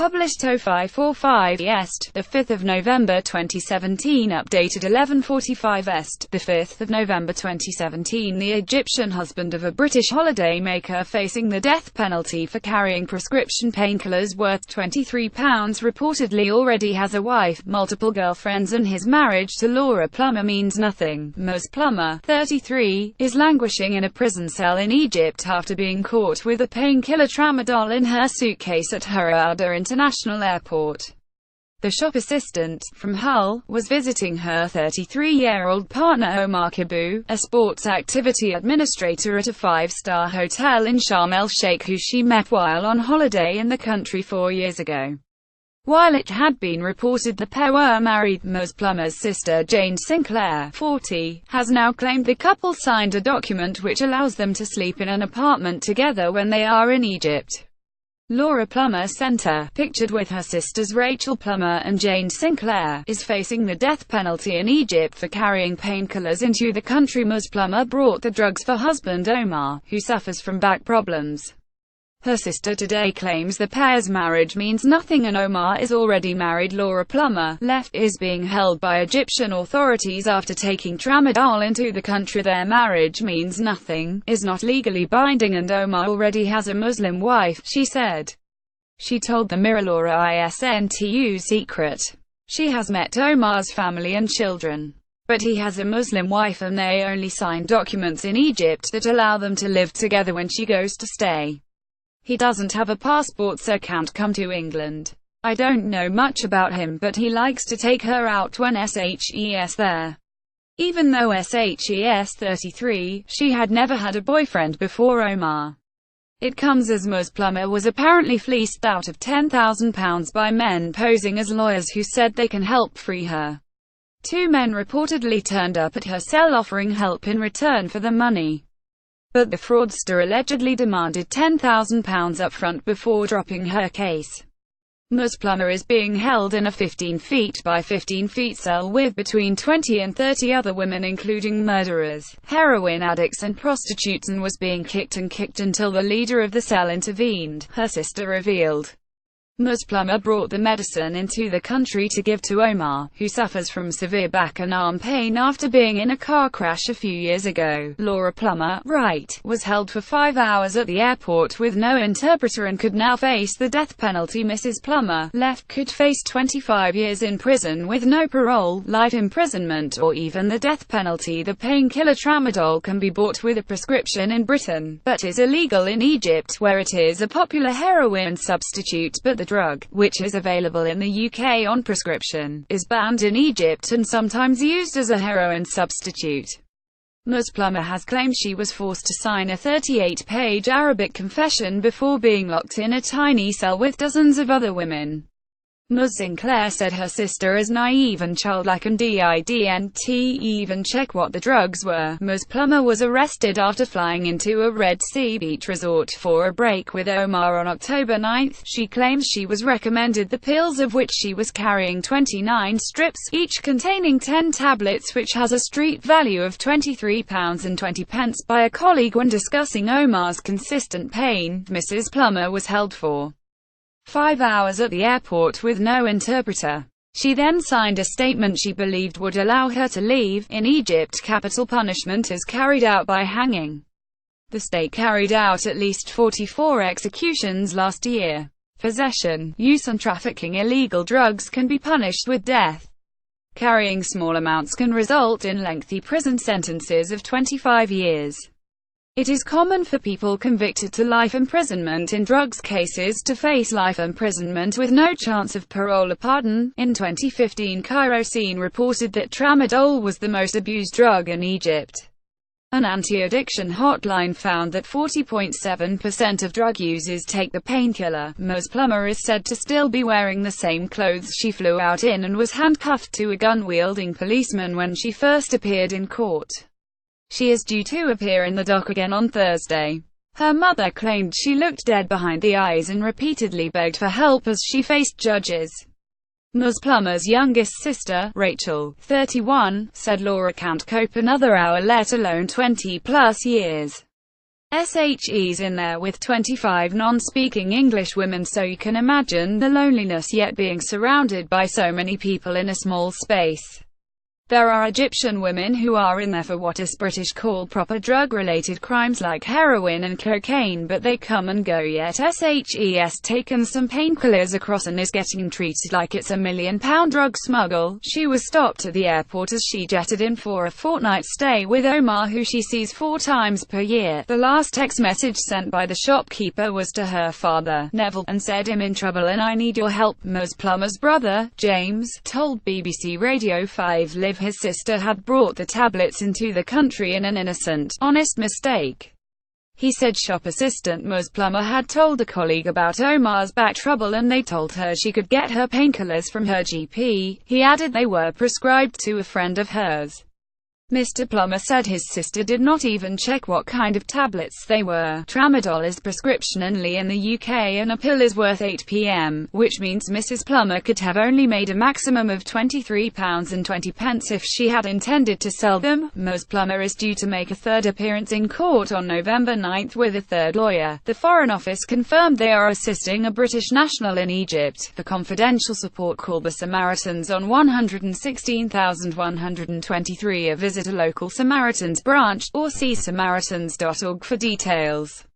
published 0545 Est, 5 November 2017, updated 1145 Est, 5 November 2017. The Egyptian husband of a British holidaymaker facing the death penalty for carrying prescription painkillers worth £23 reportedly already has a wife, multiple girlfriends, and his marriage to Laura Plummer means nothing. Mos Plummer, 33, is languishing in a prison cell in Egypt after being caught with a painkiller tramadol in her suitcase at Hurghada International Airport. The shop assistant, from Hull, was visiting her 33-year-old partner Omar Kibu, a sports activity administrator at a five-star hotel in Sharm el-Sheikh, who she met while on holiday in the country 4 years ago. While it had been reported the pair were married, Mos Plummer's sister Jane Sinclair, 40, has now claimed the couple signed a document which allows them to sleep in an apartment together when they are in Egypt. Laura Plummer Center, pictured with her sisters Rachel Plummer and Jane Sinclair, is facing the death penalty in Egypt for carrying painkillers into the country. Mos Plummer brought the drugs for husband Omar, who suffers from back problems. Her sister today claims the pair's marriage means nothing and Omar is already married. Laura Plummer, left, is being held by Egyptian authorities after taking tramadol into the country. Their marriage means nothing, is not legally binding, and Omar already has a Muslim wife, she said. She told the Mirror Laura isn't secret. She has met Omar's family and children. But he has a Muslim wife and they only sign documents in Egypt that allow them to live together when she goes to stay. He doesn't have a passport so can't come to England. I don't know much about him, but he likes to take her out when she's there. Even though she's 33, she had never had a boyfriend before Omar. It comes as Mos Plummer was apparently fleeced out of £10,000 by men posing as lawyers who said they can help free her. 2 men reportedly turned up at her cell offering help in return for the money. But the fraudster allegedly demanded £10,000 upfront before dropping her case. Mos Plummer is being held in a 15 feet by 15 feet cell with between 20 and 30 other women, including murderers, heroin addicts and prostitutes, and was being kicked until the leader of the cell intervened, her sister revealed. Mos Plummer brought the medicine into the country to give to Omar, who suffers from severe back and arm pain after being in a car crash a few years ago. Laura Plummer, right, was held for 5 hours at the airport with no interpreter and could now face the death penalty. Mrs. Plummer, left, could face 25 years in prison with no parole, life imprisonment, or even the death penalty. The painkiller tramadol can be bought with a prescription in Britain, but is illegal in Egypt, where it is a popular heroin substitute. But the drug, which is available in the UK on prescription, is banned in Egypt and sometimes used as a heroin substitute. Mos Plummer has claimed she was forced to sign a 38-page Arabic confession before being locked in a tiny cell with dozens of other women. Mos Sinclair said her sister is naive and childlike and didn't even check what the drugs were. Mos Plummer was arrested after flying into a Red Sea beach resort for a break with Omar on October 9. She claims she was recommended the pills, of which she was carrying 29 strips, each containing 10 tablets, which has a street value of £23.20, by a colleague when discussing Omar's consistent pain. Mrs. Plummer was held for 5 hours at the airport with no interpreter. She then signed a statement she believed would allow her to leave. In Egypt, capital punishment is carried out by hanging. The state carried out at least 44 executions last year. Possession, use and trafficking illegal drugs can be punished with death. Carrying small amounts can result in lengthy prison sentences of 25 years. It is common for people convicted to life imprisonment in drugs cases to face life imprisonment with no chance of parole or pardon. In 2015, Cairo Scene reported that tramadol was the most abused drug in Egypt. An anti-addiction hotline found that 40.7% of drug users take the painkiller. Mos Plummer is said to still be wearing the same clothes she flew out in and was handcuffed to a gun-wielding policeman when she first appeared in court. She is due to appear in the dock again on Thursday. Her mother claimed she looked dead behind the eyes and repeatedly begged for help as she faced judges. Mos Plummer's youngest sister, Rachel, 31, said Laura can't cope another hour, let alone 20-plus years. SHE's in there with 25 non-speaking English women, so you can imagine the loneliness yet being surrounded by so many people in a small space. There are Egyptian women who are in there for what us British call proper drug-related crimes like heroin and cocaine, but they come and go, yet SHE's taken some painkillers across and is getting treated like it's £1 million drug smuggle. She was stopped at the airport as she jetted in for a fortnight stay with Omar, who she sees 4 times per year. The last text message sent by the shopkeeper was to her father, Neville, and said, "I'm in trouble and I need your help." Mo's plumber's brother, James, told BBC Radio 5 Live his sister had brought the tablets into the country in an innocent, honest mistake. He said shop assistant Mo's plumber had told a colleague about Omar's back trouble and they told her she could get her painkillers from her GP. He added they were prescribed to a friend of hers. Mr. Plummer said his sister did not even check what kind of tablets they were. Tramadol is prescription only in the UK and a pill is worth £8pm, which means Mrs. Plummer could have only made a maximum of £23.20 if she had intended to sell them. Mo's plumber is due to make a third appearance in court on November 9 with a third lawyer. The Foreign Office confirmed they are assisting a British national in Egypt. For confidential support, call the Samaritans on 116,123 or visit a local Samaritans branch, or see samaritans.org for details.